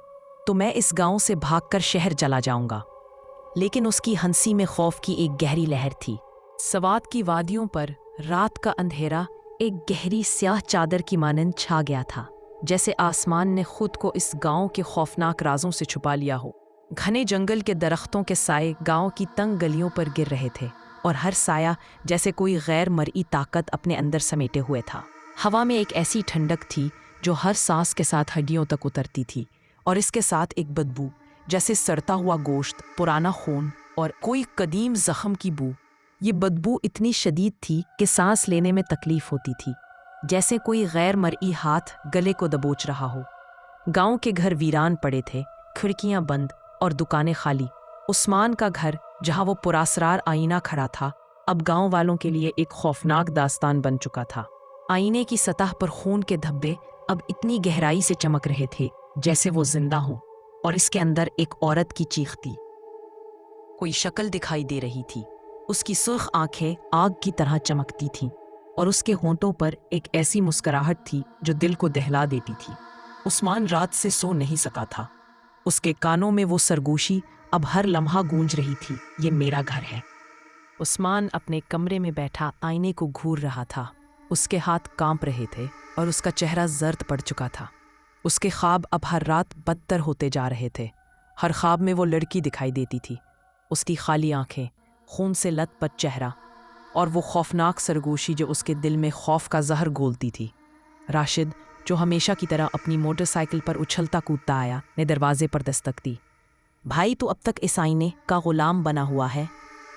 तो मैं इस गांव से भागकर शहर चला जाऊंगा। लेकिन उसकी हंसी में खौफ की एक गहरी लहर थी। सवात की वादियों पर रात का अंधेरा एक गहरी स्याह चादर की मानंद छा गया था, जैसे आसमान ने खुद को इस गांव के खौफनाक राजों से छुपा लिया हो। घने जंगल के दरख्तों के साए गांव की तंग गलियों पर गिर रहे थे और हर साया जैसे कोई गैर मर्ई ताकत अपने अंदर समेटे हुए था। हवा में एक ऐसी ठंडक थी जो हर सांस के साथ हड्डियों तक उतरती थी, और इसके साथ एक बदबू जैसे सड़ता हुआ गोश्त, पुराना खून और कोई कदीम जख्म की बू। ये बदबू इतनी शदीद थी कि सांस लेने में तकलीफ होती थी, जैसे कोई गैर मर्ई हाथ गले को दबोच रहा हो। गांव के घर वीरान पड़े थे, खिड़कियां बंद और दुकानें खाली। उस्मान का घर, जहां वो पुरासरार आईना खड़ा था, अब गांव वालों के लिए एक खौफनाक दास्तान बन चुका था। आईने की सतह पर खून के धब्बे अब इतनी गहराई से चमक रहे थे जैसे वो जिंदा हो, और इसके अंदर एक औरत की चीख थी। कोई शक्ल दिखाई दे रही थी। उसकी सुर्ख आंखें आग की तरह चमकती थीं और उसके होंठों पर एक ऐसी मुस्कुराहट थी जो दिल को दहला देती थी। उस्मान रात से सो नहीं सका था। उसके कानों में वो सरगोशी अब हर लम्हा गूंज रही थी, ये मेरा घर है। उस्मान अपने कमरे में बैठा आईने को घूर रहा था। उसके हाथ कांप रहे थे और उसका चेहरा जर्द पड़ चुका था। उसके ख्वाब अब हर रात बदतर होते जा रहे थे। हर ख्वाब में वो लड़की दिखाई देती थी, उसकी खाली आंखें, खून से लथपथ चेहरा और वो खौफनाक सरगोशी जो उसके दिल में खौफ का जहर घोलती थी। राशिद, जो हमेशा की तरह अपनी मोटरसाइकिल पर उछलता कूदता आया, ने दरवाजे पर दस्तक दी। भाई, तू अब तक इस आईने का गुलाम बना हुआ है।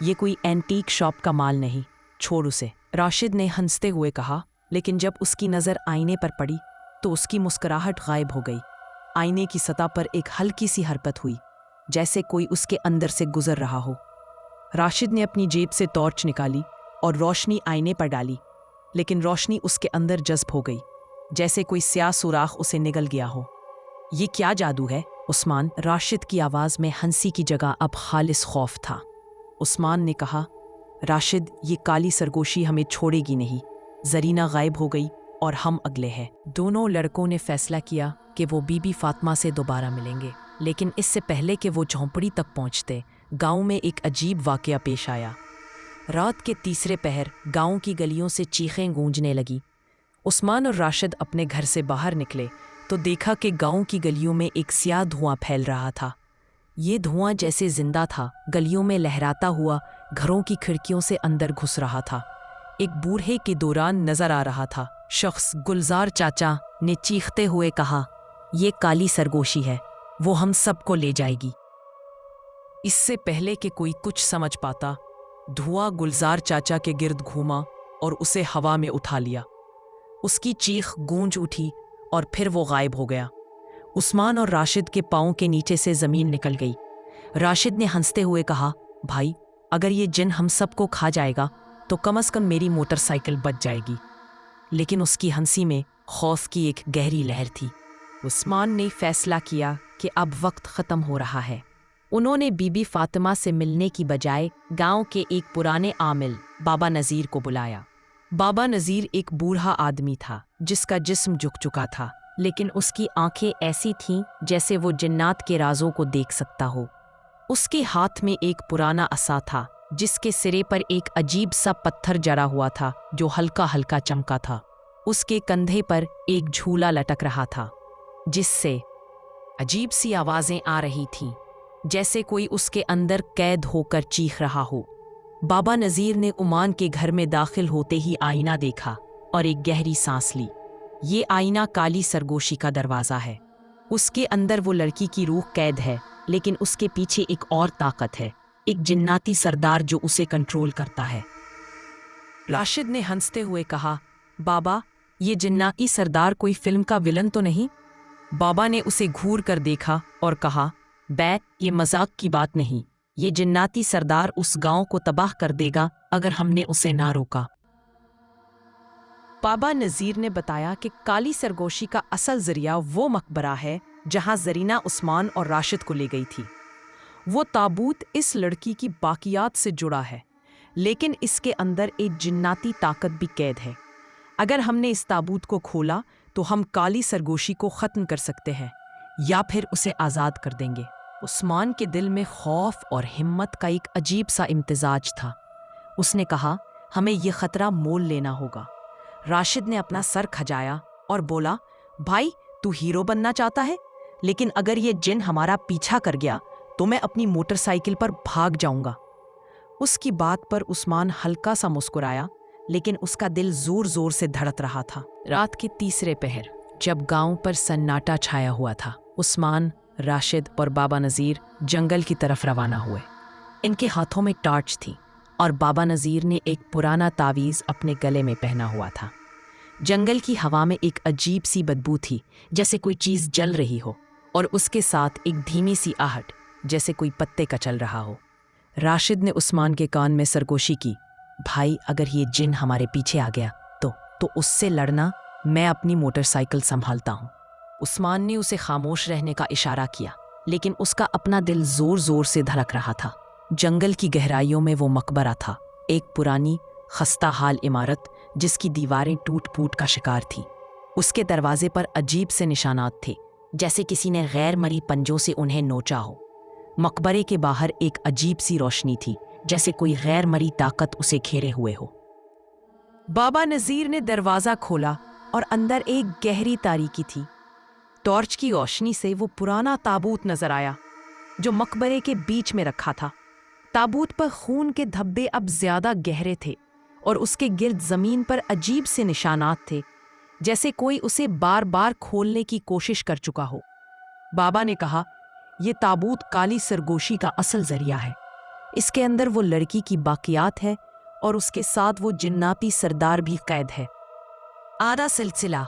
ये कोई एंटीक शॉप का माल नहीं, छोड़ उसे। राशिद ने हंसते हुए कहा, लेकिन जब उसकी नज़र आईने पर पड़ी तो उसकी मुस्कुराहट गायब हो गई। आईने की सतह पर एक हल्की सी हरकत हुई, जैसे कोई उसके अंदर से गुजर रहा हो। राशिद ने अपनी जेब से टॉर्च निकाली और रोशनी आईने पर डाली, लेकिन रोशनी उसके अंदर जज्ब हो गई, जैसे कोई स्याह सुराख उसे निगल गया हो। ये क्या जादू है उस्मान? राशिद की आवाज़ में हंसी की जगह अब खालिस खौफ था। उस्मान ने कहा, राशिद, ये काली सरगोशी हमें छोड़ेगी नहीं। जरीना गायब हो गई और हम अगले हैं। दोनों लड़कों ने फैसला किया कि वो बीबी फातिमा से दोबारा मिलेंगे, लेकिन इससे पहले कि वो झोंपड़ी तक पहुंचते, गांव में एक अजीब वाकया पेश आया। रात के तीसरे पहर गांव की गलियों से चीखें गूंजने लगी। उस्मान और राशिद अपने घर से बाहर निकले तो देखा कि गांव की गलियों में एक स्याह धुआं फैल रहा था। ये धुआं जैसे जिंदा था, गलियों में लहराता हुआ घरों की खिड़कियों से अंदर घुस रहा था। एक बूढ़े के दौरान नजर आ रहा था शख्स। गुलजार चाचा ने चीखते हुए कहा, ये काली सरगोशी है, वो हम सबको ले जाएगी। इससे पहले कि कोई कुछ समझ पाता, धुआं गुलजार चाचा के गिर्द घूमा और उसे हवा में उठा लिया। उसकी चीख गूंज उठी और फिर वो गायब हो गया। उस्मान और राशिद के पाँव के नीचे से जमीन निकल गई। राशिद ने हंसते हुए कहा, भाई, अगर ये जिन हम सबको खा जाएगा तो कम से कम मेरी मोटरसाइकिल बच जाएगी। लेकिन उसकी हंसी में खौफ की एक गहरी लहर थी। उस्मान ने फैसला किया कि अब वक्त ख़त्म हो रहा है। उन्होंने बीबी फातिमा से मिलने की बजाय गांव के एक पुराने आमिल बाबा नज़ीर को बुलाया। बाबा नज़ीर एक बूढ़ा आदमी था जिसका जिस्म झुक चुका था, लेकिन उसकी आंखें ऐसी थीं जैसे वो जिन्नात के राजों को देख सकता हो। उसके हाथ में एक पुराना असा था जिसके सिरे पर एक अजीब सा पत्थर जड़ा हुआ था जो हल्का हल्का चमका था। उसके कंधे पर एक झूला लटक रहा था जिससे अजीब सी आवाज़ें आ रही थीं। जैसे कोई उसके अंदर कैद होकर चीख रहा हो। बाबा नज़ीर ने उमान के घर में दाखिल होते ही आईना देखा और एक गहरी सांस ली। ये आईना काली सरगोशी का दरवाज़ा है। उसके अंदर वो लड़की की रूह कैद है, लेकिन उसके पीछे एक और ताकत है, एक जिन्नाती सरदार जो उसे कंट्रोल करता है। राशिद ने हंसते हुए कहा, बाबा, ये जिन्नाती सरदार कोई फिल्म का विलन तो नहीं? बाबा ने उसे घूर कर देखा और कहा, ये मजाक की बात नहीं। ये जिन्नाती सरदार उस गांव को तबाह कर देगा अगर हमने उसे ना रोका। बाबा नज़ीर ने बताया कि काली सरगोशी का असल जरिया वो मकबरा है जहां जरीना उस्मान और राशिद को ले गई थी। वो ताबूत इस लड़की की बाकियात से जुड़ा है, लेकिन इसके अंदर एक जिन्नाती ताकत भी कैद है। अगर हमने इस ताबूत को खोला तो हम काली सरगोशी को ख़त्म कर सकते हैं या फिर उसे आज़ाद कर देंगे। उस्मान के दिल में खौफ और हिम्मत का एक अजीब सा इम्तिजाज था। उसने कहा, हमें यह ख़तरा मोल लेना होगा। राशिद ने अपना सर खजाया और बोला, भाई, तू हीरो बनना चाहता है, लेकिन अगर ये जिन हमारा पीछा कर गया तो मैं अपनी मोटरसाइकिल पर भाग जाऊंगा। उसकी बात पर उस्मान हल्का सा मुस्कुराया, लेकिन उसका दिल जोर जोर से धड़क रहा था। रात के तीसरे पहर, जब गांव पर सन्नाटा छाया हुआ था, उस्मान, राशिद और बाबा नज़ीर जंगल की तरफ रवाना हुए। इनके हाथों में टॉर्च थी और बाबा नज़ीर ने एक पुराना तावीज़ अपने गले में पहना हुआ था। जंगल की हवा में एक अजीब सी बदबू थी, जैसे कोई चीज़ जल रही हो, और उसके साथ एक धीमी सी आहट, जैसे कोई पत्ते का चल रहा हो। राशिद ने उस्मान के कान में सरगोशी की, भाई, अगर ये जिन हमारे पीछे आ गया तो उससे लड़ना, मैं अपनी मोटरसाइकिल संभालता हूँ। उस्मान ने उसे खामोश रहने का इशारा किया, लेकिन उसका अपना दिल जोर जोर से धड़क रहा था। जंगल की गहराइयों में वो मकबरा था, एक पुरानी खस्ता हाल इमारत जिसकी दीवारें टूट फूट का शिकार थी। उसके दरवाजे पर अजीब से निशानात थे, जैसे किसी ने गैर मरी पंजों से उन्हें नोचा हो। मकबरे के बाहर एक अजीब सी रोशनी थी, जैसे कोई गैर मरी ताकत उसे घेरे हुए हो। बाबा नज़ीर ने दरवाज़ा खोला और अंदर एक गहरी तारीकी थी। टॉर्च की रोशनी से वो पुराना ताबूत नजर आया जो मकबरे के बीच में रखा था। ताबूत पर खून के धब्बे अब ज्यादा गहरे थे और उसके गिर्द जमीन पर अजीब से निशानात थे, जैसे कोई उसे बार बार खोलने की कोशिश कर चुका हो। बाबा ने कहा, यह ताबूत काली सरगोशी का असल जरिया है। इसके अंदर वो लड़की की बाकियात है और उसके साथ वो जिन्नाती सरदार भी कैद है। आधा सिलसिला।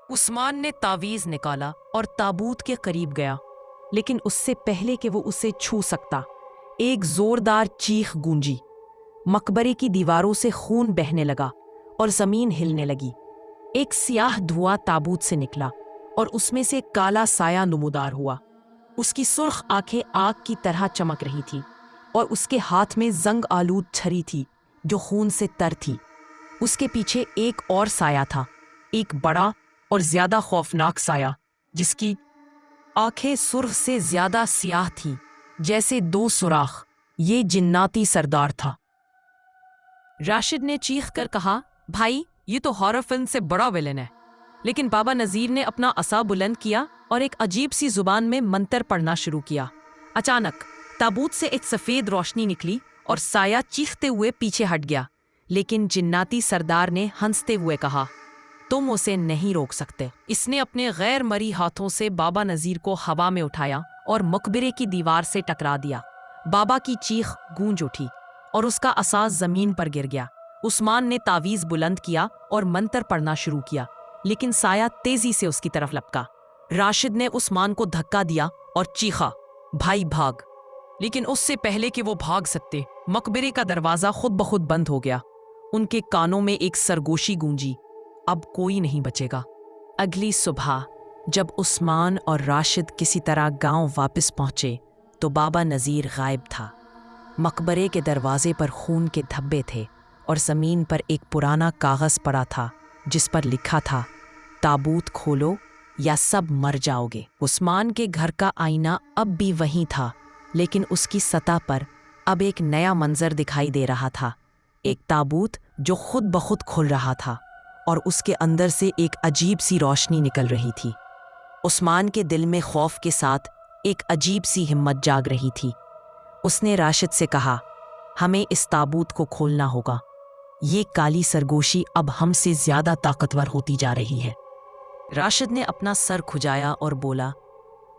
उस्मान ने तावीज़ निकाला और ताबूत के करीब गया, लेकिन उससे पहले कि वो उसे छू सकता, एक जोरदार चीख गूंजी। मकबरे की दीवारों से खून बहने लगा और जमीन हिलने लगी। एक सियाह धुआं ताबूत से निकला और उसमें से काला साया नुमदार हुआ। उसकी सुर्ख आंखें आग की तरह चमक रही थी और उसके हाथ में जंग आलूद छरी थी जो खून से तर थी। उसके पीछे एक और साया था, एक बड़ा और ज्यादा खौफनाक साया, जिसकी आंखें सुर्ख से ज्यादा सियाह थीं, जैसे दो सुराख। ये जिन्नाती सरदार था। राशिद ने चीख कर कहा, भाई, ये तो हॉरर फिल्म से बड़ा विलन है। लेकिन बाबा नज़ीर ने अपना असा बुलंद किया और एक अजीब सी जुबान में मंतर पढ़ना शुरू किया। अचानक ताबूत से एक सफ़ेद रोशनी निकली और साया चीखते हुए पीछे हट गया। लेकिन जिन्नाती सरदार ने हंसते हुए कहा, तुम उसे नहीं रोक सकते। इसने अपने गैर मरी हाथों से बाबा नज़ीर को हवा में उठाया और मकबरे की दीवार से टकरा दिया। बाबा की चीख गूंज उठी और उसका असा जमीन पर गिर गया। उस्मान ने तावीज़ बुलंद किया और मंतर पढ़ना शुरू किया, लेकिन साया तेजी से उसकी तरफ लपका। राशिद ने उस्मान को धक्का दिया और चीखा, भाई भाग। लेकिन उससे पहले कि वो भाग सकते, मकबरे का दरवाज़ा खुद ब खुद बंद हो गया। उनके कानों में एक सरगोशी गूंजी, अब कोई नहीं बचेगा। अगली सुबह जब उस्मान और राशिद किसी तरह गांव वापस पहुंचे तो बाबा नज़ीर गायब था। मकबरे के दरवाजे पर खून के धब्बे थे और ज़मीन पर एक पुराना कागज़ पड़ा था जिस पर लिखा था, ताबूत खोलो या सब मर जाओगे। उस्मान के घर का आईना अब भी वहीं था, लेकिन उसकी सतह पर अब एक नया मंजर दिखाई दे रहा था। एक ताबूत जो खुद ब खुद खुल रहा था और उसके अंदर से एक अजीब सी रोशनी निकल रही थी। उस्मान के दिल में खौफ के साथ एक अजीब सी हिम्मत जाग रही थी। उसने राशिद से कहा, हमें इस ताबूत को खोलना होगा। ये काली सरगोशी अब हमसे ज्यादा ताकतवर होती जा रही है। राशिद ने अपना सर खुजाया और बोला,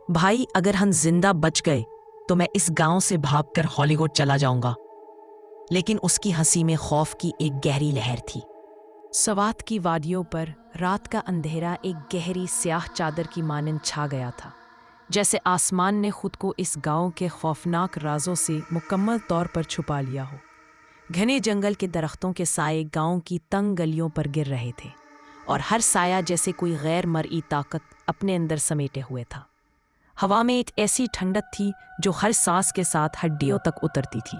भाई अगर हम जिंदा बच गए तो मैं इस गांव से भागकर हॉलीवुड चला जाऊंगा। लेकिन उसकी हंसी में खौफ की एक गहरी लहर थी। सवात की वादियों पर रात का अंधेरा एक गहरी स्याह चादर की मानंद छा गया था, जैसे आसमान ने खुद को इस गांव के खौफनाक राजों से मुकम्मल तौर पर छुपा लिया हो। घने जंगल के दरख्तों के साए गांव की तंग गलियों पर गिर रहे थे और हर साया जैसे कोई गैर मर्ई ताकत अपने अंदर समेटे हुए था। हवा में एक ऐसी ठंडक थी जो हर सांस के साथ हड्डियों तक उतरती थी,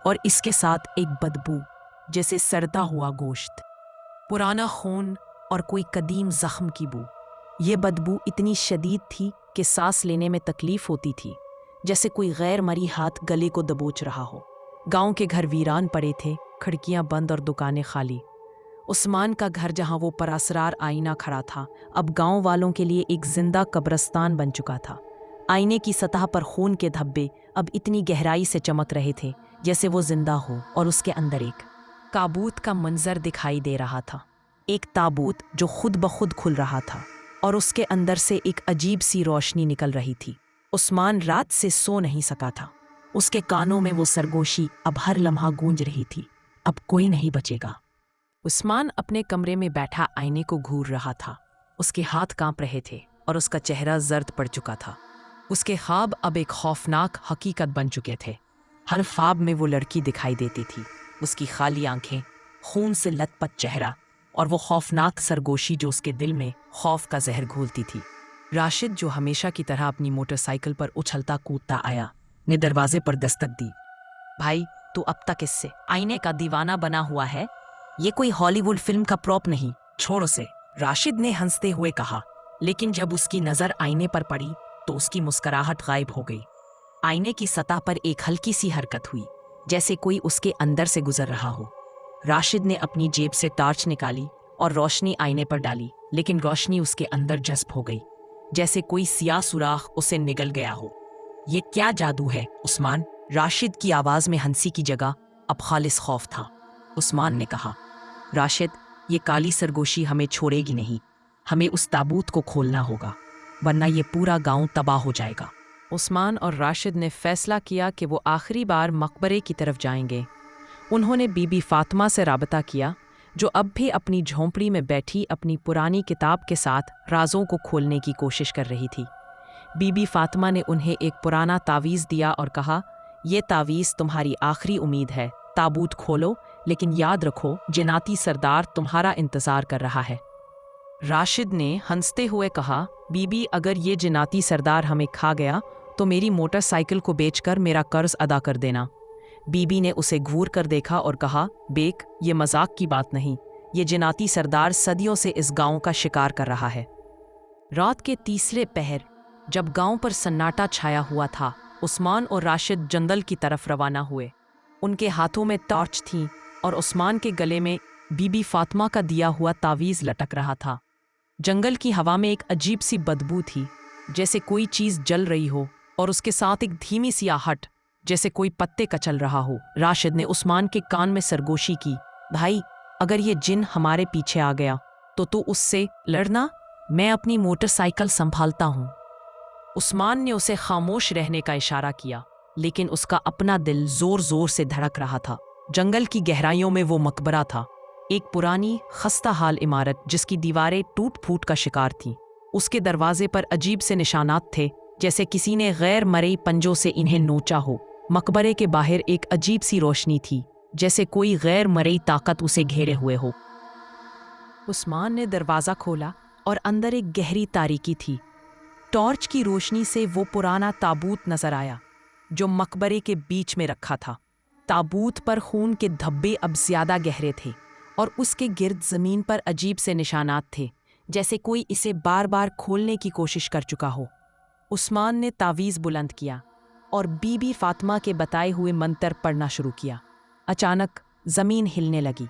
और इसके साथ एक बदबू जैसे सड़ता हुआ गोश्त, पुराना खून और कोई कदीम जख्म की बू। ये बदबू इतनी शदीद थी कि सांस लेने में तकलीफ होती थी, जैसे कोई गैर मरी हाथ गले को दबोच रहा हो। गांव के घर वीरान पड़े थे, खिड़कियां बंद और दुकानें खाली। उस्मान का घर जहां वो परअसरार आईना खड़ा था, अब गांव वालों के लिए एक जिंदा कब्रिस्तान बन चुका था। आईने की सतह पर खून के धब्बे अब इतनी गहराई से चमक रहे थे जैसे वो जिंदा हो, और उसके अंदर एक ताबूत का मंजर दिखाई दे रहा था। एक ताबूत जो खुद ब खुद खुल रहा था और उसके अंदर से एक अजीब सी रोशनी निकल रही थी। उस्मान रात से सो नहीं सका था। उसके कानों में वो सरगोशी अब हर लम्हा गूंज रही थी, अब कोई नहीं बचेगा। उस्मान अपने कमरे में बैठा आईने को घूर रहा था। उसके हाथ कांप रहे थे और उसका चेहरा जर्द पड़ चुका था। उसके ख्वाब अब एक खौफनाक हकीकत बन चुके थे। हर ख्वाब में वो लड़की दिखाई देती थी, उसकी खाली आंखें, खून से लथपथ चेहरा और वो खौफनाक सरगोशी जो उसके दिल में खौफ का जहर घोलती थी। राशिद, जो हमेशा की तरह अपनी मोटरसाइकिल पर उछलता कूदता आया, ने दरवाजे पर दस्तक दी। भाई, तू अब तक इससे आईने का दीवाना बना हुआ है। ये कोई हॉलीवुड फिल्म का प्रॉप नहीं, छोड़ उसे, राशिद ने हंसते हुए कहा। लेकिन जब उसकी नजर आईने पर पड़ी तो उसकी मुस्कुराहट गायब हो गई। आईने की सतह पर एक हल्की सी हरकत हुई, जैसे कोई उसके अंदर से गुजर रहा हो। राशिद ने अपनी जेब से टार्च निकाली और रोशनी आईने पर डाली, लेकिन रोशनी उसके अंदर जज्ब हो गई, जैसे कोई सियाह सुराख उसे निगल गया हो। ये क्या जादू है उस्मान? राशिद की आवाज में हंसी की जगह अब खालिस खौफ था। उस्मान ने कहा, राशिद, ये काली सरगोशी हमें छोड़ेगी नहीं। हमें उस ताबूत को खोलना होगा, वरना ये पूरा गांव तबाह हो जाएगा। उस्मान और राशिद ने फैसला किया कि वो आखिरी बार मकबरे की तरफ जाएंगे। उन्होंने बीबी फातिमा से राबता किया, जो अब भी अपनी झोंपड़ी में बैठी अपनी पुरानी किताब के साथ राजों को खोलने की कोशिश कर रही थी। बीबी फातिमा ने उन्हें एक पुराना तावीज़ दिया और कहा, ये तावीज़ तुम्हारी आखिरी उम्मीद है। ताबूत खोलो, लेकिन याद रखो जिनाती सरदार तुम्हारा इंतज़ार कर रहा है। राशिद ने हंसते हुए कहा, बीबी, अगर ये जिनाती सरदार हमें खा गया तो मेरी मोटरसाइकिल को बेचकर मेरा कर्ज अदा कर देना। बीबी ने उसे घूर कर देखा और कहा, बेक, ये मजाक की बात नहीं। ये जिनाती सरदार सदियों से इस गांव का शिकार कर रहा है। रात के तीसरे पहर, जब गांव पर सन्नाटा छाया हुआ था, उस्मान और राशिद जंगल की तरफ रवाना हुए। उनके हाथों में टॉर्च थी और उस्मान के गले में बीबी फातिमा का दिया हुआ तावीज़ लटक रहा था। जंगल की हवा में एक अजीब सी बदबू थी, जैसे कोई चीज़ जल रही हो, और उसके साथ एक धीमी सी आहट, जैसे कोई पत्ते कचल रहा हो। राशिद ने उस्मान के कान में सरगोशी की, भाई, अगर ये जिन हमारे पीछे आ गया तो तू उससे लड़ना, मैं अपनी मोटरसाइकिल संभालता हूँ। उस्मान ने उसे खामोश रहने का इशारा किया, लेकिन उसका अपना दिल जोर जोर से धड़क रहा था। जंगल की गहराइयों में वो मकबरा था, एक पुरानी खस्ता हाल इमारत जिसकी दीवारें टूट फूट का शिकार थीं। उसके दरवाजे पर अजीब से निशानात थे, जैसे किसी ने गैर मरई पंजों से इन्हें नोचा हो। मकबरे के बाहर एक अजीब सी रोशनी थी, जैसे कोई गैर मरई ताकत उसे घेरे हुए हो। उस्मान ने दरवाज़ा खोला और अंदर एक गहरी तारीकी थी। टॉर्च की रोशनी से वो पुराना ताबूत नजर आया जो मकबरे के बीच में रखा था। ताबूत पर खून के धब्बे अब ज्यादा गहरे थे और उसके गिर्द जमीन पर अजीब से निशानात थे, जैसे कोई इसे बार बार खोलने की कोशिश कर चुका हो। उस्मान ने तावीज़ बुलंद किया और बीबी फातिमा के बताए हुए मंत्र पढ़ना शुरू किया। अचानक जमीन हिलने लगी,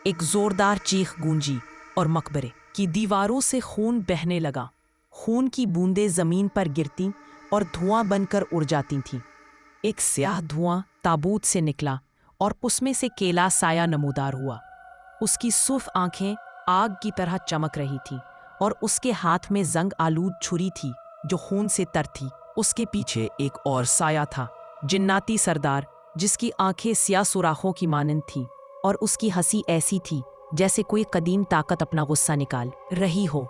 एक जोरदार चीख गूंजी और मकबरे की दीवारों से खून बहने लगा। खून की बूंदें जमीन पर गिरती और धुआं बनकर उड़ जाती थीं। एक स्याह धुआं ताबूत से निकला और उसमें से केला साया नमूदार हुआ। उसकी सुर्ख आंखें आग की तरह चमक रही थीं और उसके हाथ में जंग आलूद छुरी थी जो खून से तर थी। उसके पीछे एक और साया था, जिन्नाती सरदार, जिसकी आंखें स्याह सुराखों की मानंद थीं और उसकी हंसी ऐसी थी जैसे कोई कदीम ताकत अपना गुस्सा निकाल रही हो।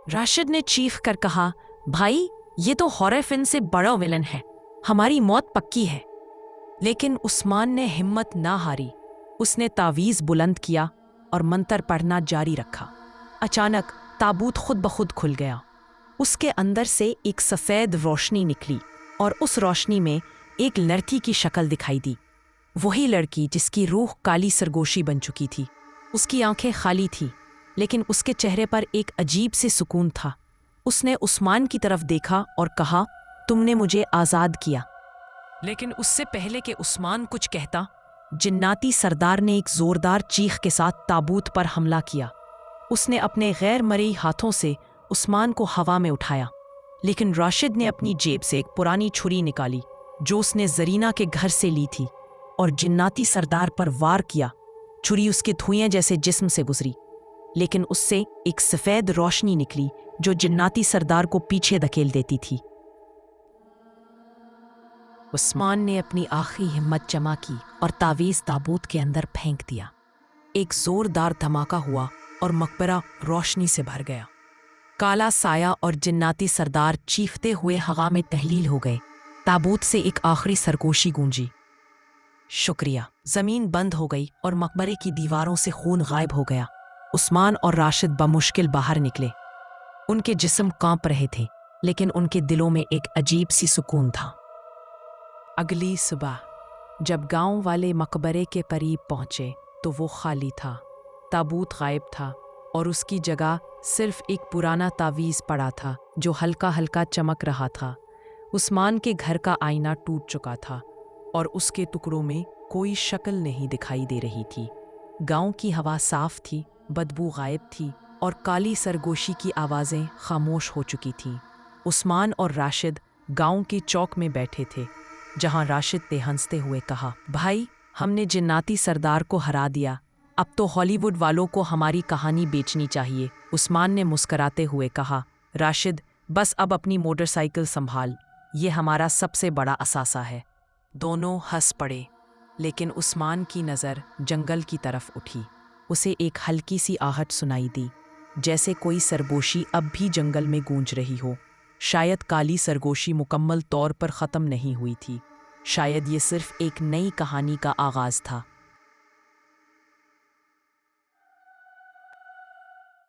राशिद ने चीख कर कहा, भाई, ये तो हॉरर फिल्म से बड़ा विलन है, हमारी मौत पक्की है। लेकिन उस्मान ने हिम्मत ना हारी। उसने तावीज़ बुलंद किया और मंतर पढ़ना जारी रखा। अचानक ताबूत खुद ब खुद खुल गया। उसके अंदर से एक सफ़ेद रोशनी निकली और उस रोशनी में एक लड़की की शक्ल दिखाई दी। वही लड़की जिसकी रूह काली सरगोशी बन चुकी थी। उसकी आंखें खाली थी, लेकिन उसके चेहरे पर एक अजीब से सुकून था। उसने उस्मान की तरफ देखा और कहा, तुमने मुझे आज़ाद किया। लेकिन उससे पहले कि उस्मान कुछ कहता, जिन्नाती सरदार ने एक जोरदार चीख के साथ ताबूत पर हमला किया। उसने अपने गैर मरई हाथों से उस्मान को हवा में उठाया, लेकिन राशिद ने अपनी जेब से एक पुरानी छुरी निकाली जो उसने जरीना के घर से ली थी और जिन्नाती सरदार पर वार किया। छुरी उसके धुएं जैसे जिस्म से गुजरी, लेकिन उससे एक सफ़ेद रोशनी निकली जो जिन्नाती सरदार को पीछे धकेल देती थी। उस्मान ने अपनी आखिरी हिम्मत जमा की और तावीज़ ताबूत के अंदर फेंक दिया। एक जोरदार धमाका हुआ और मकबरा रोशनी से भर गया। काला साया और जिन्नाती सरदार चीखते हुए हवा में तहलील हो गए। ताबूत से एक आखिरी सरगोशी गूंजी, शुक्रिया। जमीन बंद हो गई और मकबरे की दीवारों से खून गायब हो गया। उस्मान और राशिद बमुश्किल बाहर निकले। उनके जिस्म कांप रहे थे, लेकिन उनके दिलों में एक अजीब सी सुकून था। अगली सुबह जब गांव वाले मकबरे के करीब पहुंचे तो वो खाली था। ताबूत गायब था और उसकी जगह सिर्फ एक पुराना तावीज़ पड़ा था जो हल्का हल्का चमक रहा था। उस्मान के घर का आईना टूट चुका था और उसके टुकड़ों में कोई शक्ल नहीं दिखाई दे रही थी। गांव की हवा साफ थी, बदबू गायब थी और काली सरगोशी की आवाज़ें खामोश हो चुकी थीं। उस्मान और राशिद गांव के चौक में बैठे थे, जहां राशिद ने हंसते हुए कहा, भाई, हमने जिन्नाती सरदार को हरा दिया। अब तो हॉलीवुड वालों को हमारी कहानी बेचनी चाहिए। उस्मान ने मुस्कराते हुए कहा, राशिद, बस अब अपनी मोटरसाइकिल संभाल, ये हमारा सबसे बड़ा असासा है। दोनों हंस पड़े, लेकिन उस्मान की नज़र जंगल की तरफ उठी। उसे एक हल्की सी आहट सुनाई दी, जैसे कोई सरगोशी अब भी जंगल में गूंज रही हो। शायद काली सरगोशी मुकम्मल तौर पर ख़त्म नहीं हुई थी। शायद ये सिर्फ एक नई कहानी का आगाज़ था।